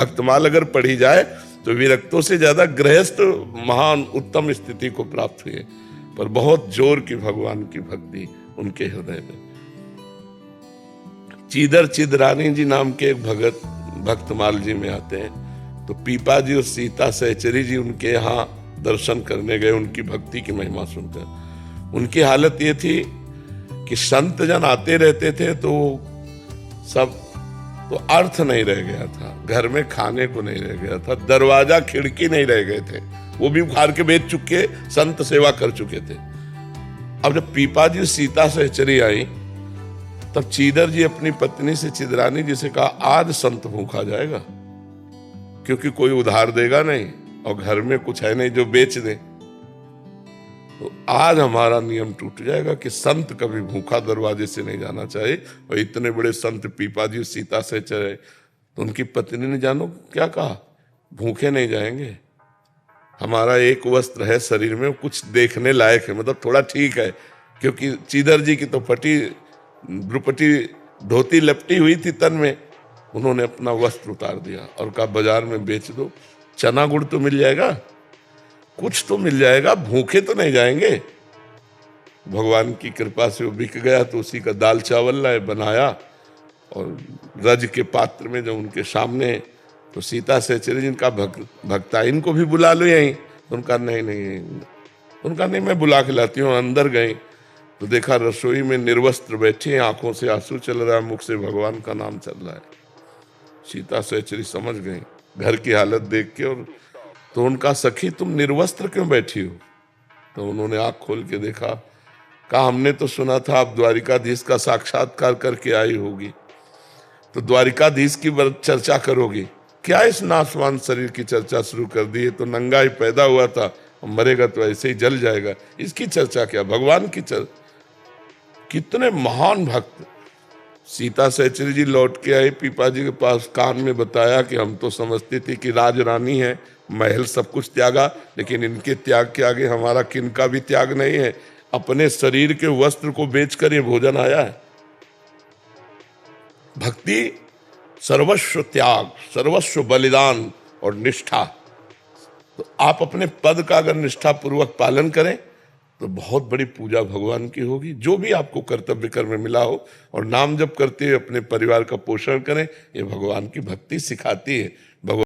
भक्तमाल अगर पढ़ी जाए तो विरक्तों से ज्यादा गृहस्थ महान उत्तम स्थिति को प्राप्त हुए, पर बहुत जोर की भगवान की भक्ति उनके हृदय में। चीदर चिदरानी जी नाम के एक भगत भक्तमाल जी में आते हैं, तो पीपा जी और सीता सहचरी जी उनके यहाँ दर्शन करने गए, उनकी भक्ति की महिमा सुनकर। उनकी हालत ये थी कि संत जन आते रहते थे तो सब तो अर्थ नहीं रह गया था, घर में खाने को नहीं रह गया था, दरवाजा खिड़की नहीं रह गए थे, वो भी उखाड़ के बेच चुके, संत सेवा कर चुके थे। अब जब पीपा जी सीता सहचरी आई तब चीदर जी अपनी पत्नी से चिदरानी जी से कहा, आज संत भूखा जाएगा, क्योंकि कोई उधार देगा नहीं और घर में कुछ है नहीं जो बेच दे, तो आज हमारा नियम टूट जाएगा कि संत कभी भूखा दरवाजे से नहीं जाना चाहिए। और इतने बड़े संत पीपा जी सीता से चले, तो उनकी पत्नी ने जानो क्या कहा, भूखे नहीं जाएंगे, हमारा एक वस्त्र है शरीर में, कुछ देखने लायक है, मतलब थोड़ा ठीक है, क्योंकि चीदर जी की तो फटी द्रुपटी धोती लपटी हुई थी तन में। उन्होंने अपना वस्त्र उतार दिया और कहा बाजार में बेच दो, चना गुड़ तो मिल जाएगा, कुछ तो मिल जाएगा, भूखे तो नहीं जाएंगे। भगवान की कृपा से वो बिक गया, तो उसी का दाल चावल लाए बनाया और रज के पात्र में जब उनके सामने, तो सीता सहचरी जिनका भक्ता, इनको भी बुला लो यहीं, तो उनका नहीं मैं बुला के लाती हूँ। अंदर गई तो देखा रसोई में निर्वस्त्र बैठे, आंखों से आंसू चल रहा है, मुख से भगवान का नाम चल रहा है। सीता सहचरी समझ गई घर की हालत देख के, और तो उनका सखी तुम निर्वस्त्र क्यों बैठी हो? तो उन्होंने आंख खोल के देखा, कहा हमने तो सुना था आप द्वारिकाधीश का साक्षात्कार करके आई होगी, तो द्वारिकाधीश की चर्चा करोगी क्या? इस नासवान शरीर की चर्चा शुरू कर दी है, तो नंगा ही पैदा हुआ था, मरेगा तो ऐसे ही जल जाएगा, इसकी चर्चा क्या? भगवान की चर्चा। कितने महान भक्त। सीता सहचरी जी लौट के आई, पीपा जी के पास कान में बताया कि हम तो समझते थे कि राज रानी है, महल सब कुछ त्यागा, लेकिन इनके त्याग के आगे हमारा किनका भी त्याग नहीं है, अपने शरीर के वस्त्र को बेचकर ये भोजन आया है। भक्ति सर्वस्व त्याग, सर्वस्व बलिदान और निष्ठा। तो आप अपने पद का अगर निष्ठा पूर्वक पालन करें तो बहुत बड़ी पूजा भगवान की होगी। जो भी आपको कर्तव्य कर्म मिला हो, और नाम जप करते हुए अपने परिवार का पोषण करें, ये भगवान की भक्ति सिखाती है।